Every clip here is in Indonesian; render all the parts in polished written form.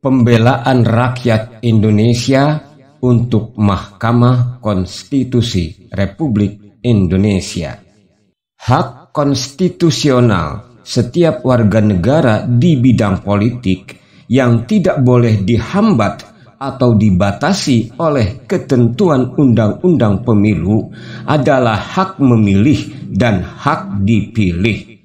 Pembelaan rakyat Indonesia untuk Mahkamah Konstitusi Republik Indonesia. Hak konstitusional setiap warga negara di bidang politik yang tidak boleh dihambat atau dibatasi oleh ketentuan Undang-Undang Pemilu adalah hak memilih dan hak dipilih.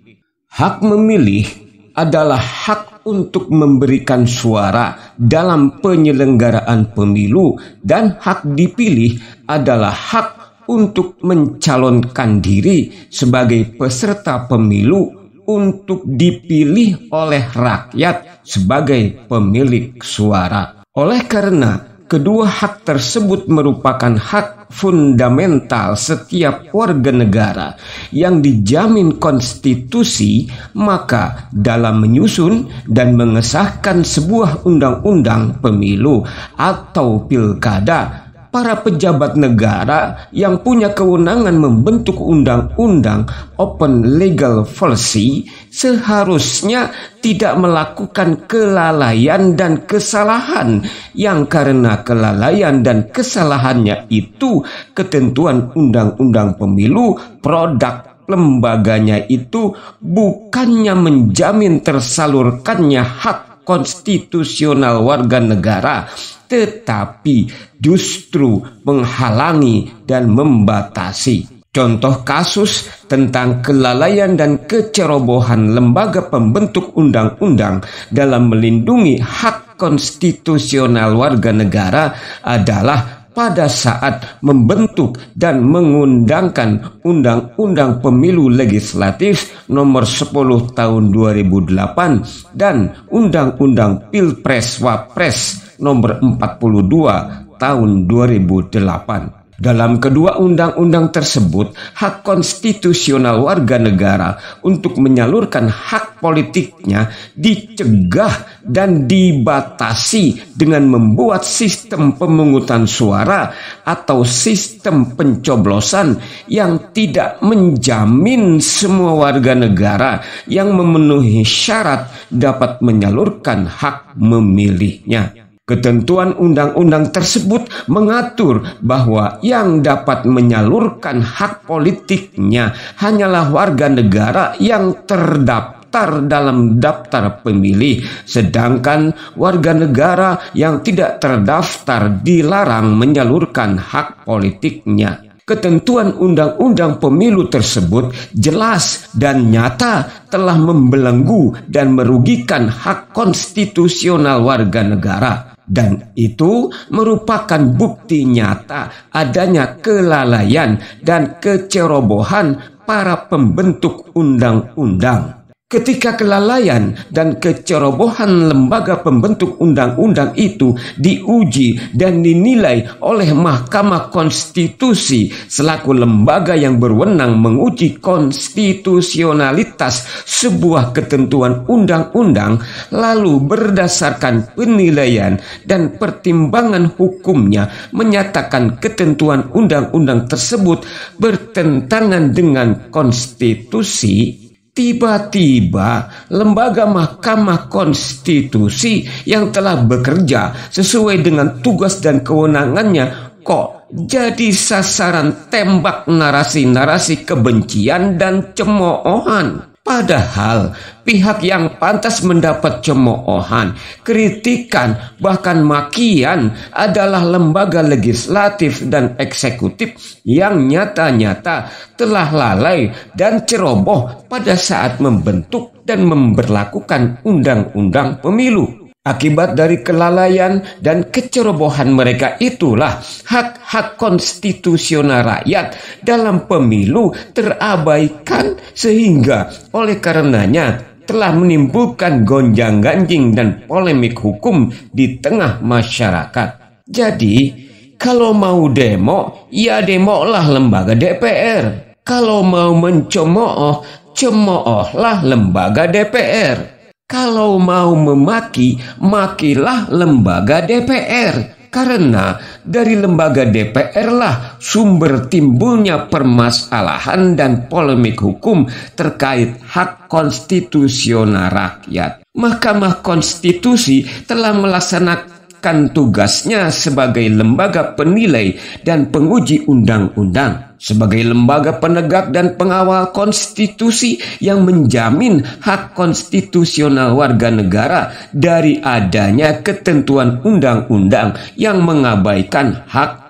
Hak memilih adalah hak untuk memberikan suara dalam penyelenggaraan pemilu, dan hak dipilih adalah hak untuk mencalonkan diri sebagai peserta pemilu untuk dipilih oleh rakyat sebagai pemilik suara. Oleh karena kedua hak tersebut merupakan hak fundamental setiap warga negara yang dijamin konstitusi, maka dalam menyusun dan mengesahkan sebuah undang-undang pemilu atau pilkada, para pejabat negara yang punya kewenangan membentuk undang-undang open legal policy seharusnya tidak melakukan kelalaian dan kesalahan, yang karena kelalaian dan kesalahannya itu ketentuan undang-undang pemilu, produk lembaganya itu bukannya menjamin tersalurkannya hak konstitusional warga negara, tetapi justru menghalangi dan membatasi. Contoh kasus tentang kelalaian dan kecerobohan lembaga pembentuk undang-undang dalam melindungi hak konstitusional warga negara adalah pada saat membentuk dan mengundangkan Undang-Undang Pemilu Legislatif Nomor 10 Tahun 2008 dan Undang-Undang Pilpres Wapres Nomor 42 Tahun 2008. Dalam kedua undang-undang tersebut, hak konstitusional warga negara untuk menyalurkan hak politiknya dicegah dan dibatasi dengan membuat sistem pemungutan suara atau sistem pencoblosan yang tidak menjamin semua warga negara yang memenuhi syarat dapat menyalurkan hak memilihnya. Ketentuan undang-undang tersebut mengatur bahwa yang dapat menyalurkan hak politiknya hanyalah warga negara yang terdaftar dalam daftar pemilih, sedangkan warga negara yang tidak terdaftar dilarang menyalurkan hak politiknya. Ketentuan Undang-Undang Pemilu tersebut jelas dan nyata telah membelenggu dan merugikan hak konstitusional warga negara. Dan itu merupakan bukti nyata adanya kelalaian dan kecerobohan para pembentuk undang-undang. Ketika kelalaian dan kecerobohan lembaga pembentuk undang-undang itu diuji dan dinilai oleh Mahkamah Konstitusi selaku lembaga yang berwenang menguji konstitusionalitas sebuah ketentuan undang-undang, lalu berdasarkan penilaian dan pertimbangan hukumnya menyatakan ketentuan undang-undang tersebut bertentangan dengan konstitusi, tiba-tiba lembaga Mahkamah Konstitusi yang telah bekerja sesuai dengan tugas dan kewenangannya kok jadi sasaran tembak narasi-narasi kebencian dan cemoohan. Padahal pihak yang pantas mendapat cemoohan, kritikan, bahkan makian adalah lembaga legislatif dan eksekutif yang nyata-nyata telah lalai dan ceroboh pada saat membentuk dan memberlakukan undang-undang pemilu. Akibat dari kelalaian dan kecerobohan mereka itulah hak-hak konstitusional rakyat dalam pemilu terabaikan, sehingga oleh karenanya telah menimbulkan gonjang-ganjing dan polemik hukum di tengah masyarakat. Jadi, kalau mau demo, ya demolah lembaga DPR. Kalau mau mencemooh, cemoohlah lembaga DPR. Kalau mau memaki, makilah lembaga DPR. Karena dari lembaga DPR lah sumber timbulnya permasalahan dan polemik hukum terkait hak konstitusional rakyat. Mahkamah Konstitusi telah melaksanakan tugasnya sebagai lembaga penilai dan penguji undang-undang, sebagai lembaga penegak dan pengawal konstitusi yang menjamin hak konstitusional warga negara dari adanya ketentuan undang-undang yang mengabaikan hak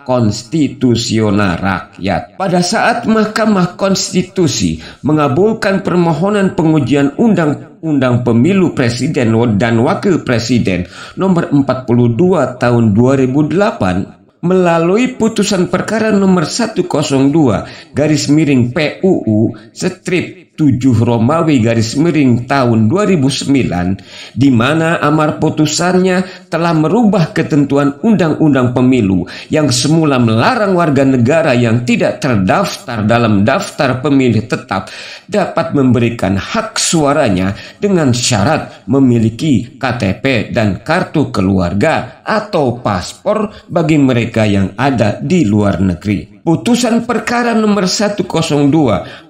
konstitusional rakyat. Pada saat Mahkamah Konstitusi mengabulkan permohonan pengujian Undang-Undang Pemilu Presiden dan Wakil Presiden nomor 42 tahun 2008 melalui putusan perkara nomor 102/PUU strip 7 Romawi tahun 2009, di mana amar putusannya telah merubah ketentuan Undang-Undang Pemilu yang semula melarang warga negara yang tidak terdaftar dalam daftar pemilih tetap dapat memberikan hak suaranya dengan syarat memiliki KTP dan kartu keluarga atau paspor bagi mereka yang ada di luar negeri. Putusan perkara nomor 102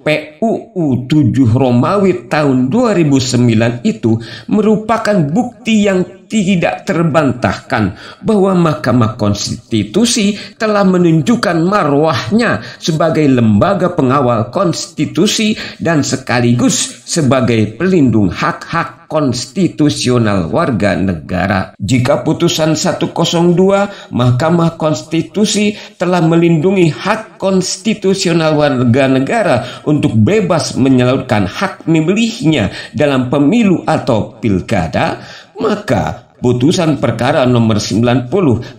PUU 7 Romawi tahun 2009 itu merupakan bukti yang tidak terbantahkan bahwa Mahkamah Konstitusi telah menunjukkan marwahnya sebagai lembaga pengawal konstitusi dan sekaligus sebagai pelindung hak-hak konstitusional warga negara. Jika putusan 102 Mahkamah Konstitusi telah melindungi hak konstitusional warga negara untuk bebas menyalurkan hak memilihnya dalam pemilu atau pilkada, maka putusan perkara nomor 90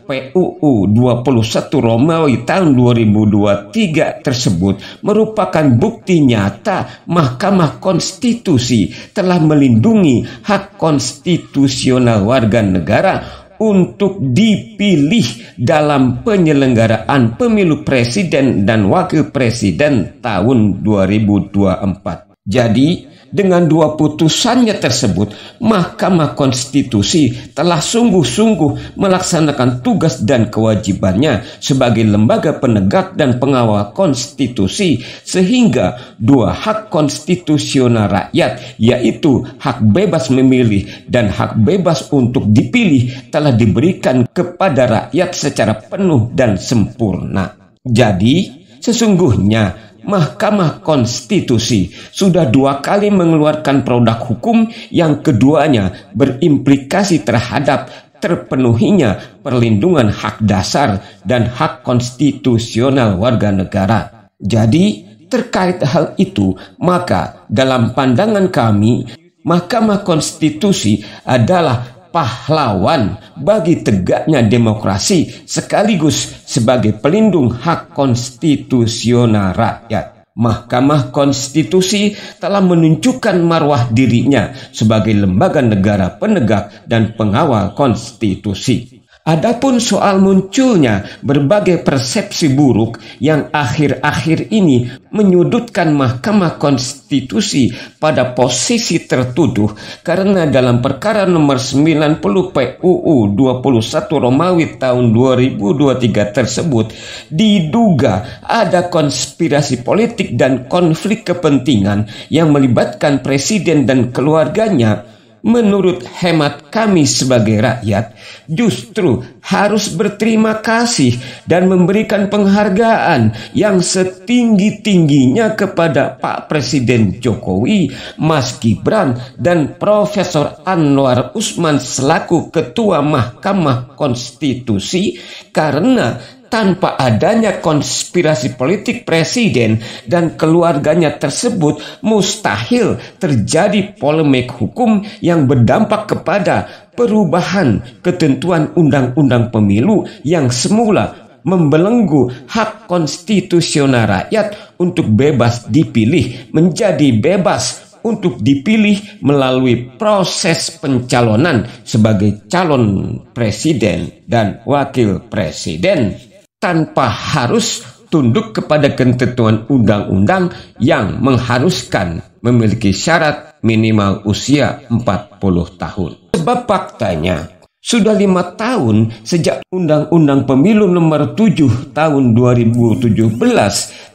PUU 21 Romawi tahun 2023 tersebut merupakan bukti nyata Mahkamah Konstitusi telah melindungi hak konstitusional warga negara untuk dipilih dalam penyelenggaraan pemilu presiden dan wakil presiden tahun 2024. Jadi, dengan dua putusannya tersebut, Mahkamah Konstitusi telah sungguh-sungguh melaksanakan tugas dan kewajibannya sebagai lembaga penegak dan pengawal konstitusi, sehingga dua hak konstitusional rakyat, yaitu hak bebas memilih dan hak bebas untuk dipilih, telah diberikan kepada rakyat secara penuh dan sempurna. Jadi, sesungguhnya Mahkamah Konstitusi sudah 2 kali mengeluarkan produk hukum yang keduanya berimplikasi terhadap terpenuhinya perlindungan hak dasar dan hak konstitusional warga negara. Jadi, terkait hal itu, maka dalam pandangan kami, Mahkamah Konstitusi adalah pahlawan bagi tegaknya demokrasi sekaligus sebagai pelindung hak konstitusional rakyat. Mahkamah Konstitusi telah menunjukkan marwah dirinya sebagai lembaga negara penegak dan pengawal konstitusi. Adapun soal munculnya berbagai persepsi buruk yang akhir-akhir ini menyudutkan Mahkamah Konstitusi pada posisi tertuduh karena dalam perkara nomor 90 PUU 21 Romawi tahun 2023 tersebut diduga ada konspirasi politik dan konflik kepentingan yang melibatkan presiden dan keluarganya. Menurut hemat kami sebagai rakyat, justru harus berterima kasih dan memberikan penghargaan yang setinggi-tingginya kepada Pak Presiden Jokowi, Mas Gibran, dan Profesor Anwar Usman selaku Ketua Mahkamah Konstitusi, karena tanpa adanya konspirasi politik presiden dan keluarganya tersebut, mustahil terjadi polemik hukum yang berdampak kepada perubahan ketentuan undang-undang pemilu yang semula membelenggu hak konstitusional rakyat untuk bebas dipilih menjadi bebas untuk dipilih melalui proses pencalonan sebagai calon presiden dan wakil presiden, tanpa harus tunduk kepada ketentuan undang-undang yang mengharuskan memiliki syarat minimal usia 40 tahun. Sebab faktanya, Sudah 5 tahun sejak Undang-Undang Pemilu Nomor 7 Tahun 2017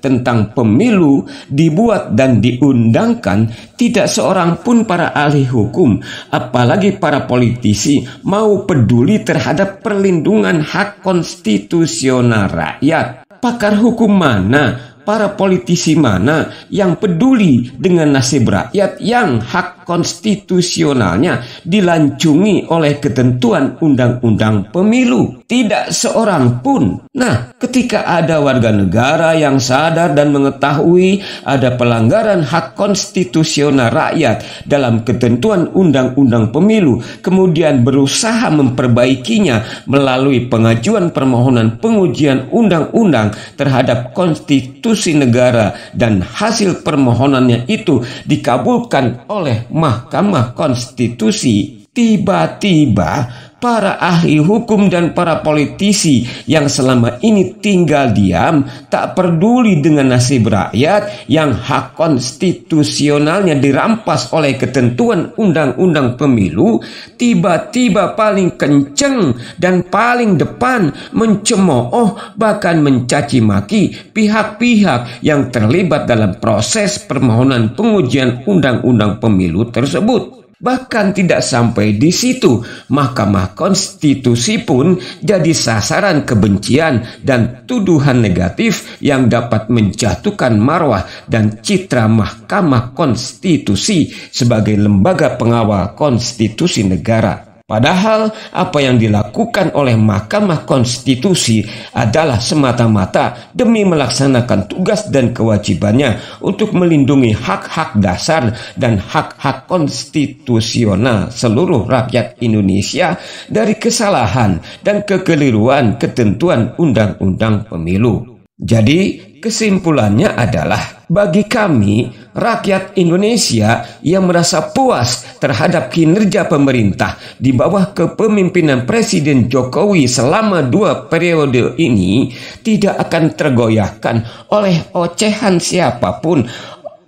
tentang pemilu dibuat dan diundangkan, tidak seorang pun para ahli hukum, apalagi para politisi, mau peduli terhadap perlindungan hak konstitusional rakyat. Pakar hukum mana, para politisi mana yang peduli dengan nasib rakyat yang hak konstitusionalnya dilancungi oleh ketentuan undang-undang pemilu? Tidak seorang pun. Nah, ketika ada warga negara yang sadar dan mengetahui ada pelanggaran hak konstitusional rakyat dalam ketentuan undang-undang pemilu, kemudian berusaha memperbaikinya melalui pengajuan permohonan pengujian undang-undang terhadap konstitusi negara, dan hasil permohonannya itu dikabulkan oleh Mahkamah Konstitusi, tiba-tiba para ahli hukum dan para politisi yang selama ini tinggal diam, tak peduli dengan nasib rakyat yang hak konstitusionalnya dirampas oleh ketentuan undang-undang pemilu, tiba-tiba paling kenceng dan paling depan mencemooh, bahkan mencaci maki pihak-pihak yang terlibat dalam proses permohonan pengujian undang-undang pemilu tersebut. Bahkan tidak sampai di situ, Mahkamah Konstitusi pun jadi sasaran kebencian dan tuduhan negatif yang dapat menjatuhkan marwah dan citra Mahkamah Konstitusi sebagai lembaga pengawal konstitusi negara. Padahal apa yang dilakukan oleh Mahkamah Konstitusi adalah semata-mata demi melaksanakan tugas dan kewajibannya untuk melindungi hak-hak dasar dan hak-hak konstitusional seluruh rakyat Indonesia dari kesalahan dan kekeliruan ketentuan undang-undang pemilu. Jadi kesimpulannya adalah, bagi kami rakyat Indonesia yang merasa puas terhadap kinerja pemerintah di bawah kepemimpinan Presiden Jokowi selama 2 periode ini, tidak akan tergoyahkan oleh ocehan siapapun.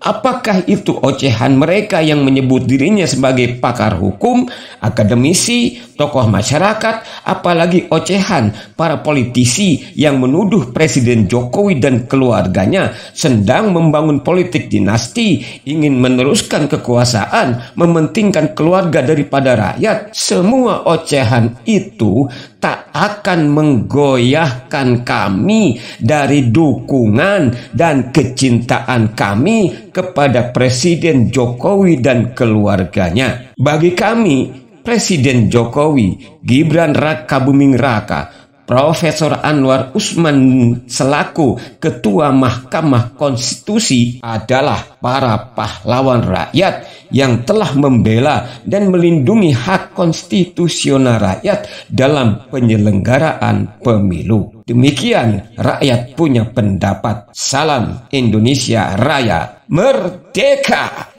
Apakah itu ocehan mereka yang menyebut dirinya sebagai pakar hukum, akademisi, tokoh masyarakat, apalagi ocehan para politisi yang menuduh Presiden Jokowi dan keluarganya sedang membangun politik dinasti, ingin meneruskan kekuasaan, mementingkan keluarga daripada rakyat. Semua ocehan itu tak akan menggoyahkan kami dari dukungan dan kecintaan kami kepada Presiden Jokowi dan keluarganya. Bagi kami, Presiden Jokowi, Gibran Rakabuming Raka, Profesor Anwar Usman selaku Ketua Mahkamah Konstitusi adalah para pahlawan rakyat yang telah membela dan melindungi hak konstitusional rakyat dalam penyelenggaraan pemilu. Demikian rakyat punya pendapat. Salam Indonesia Raya, merdeka!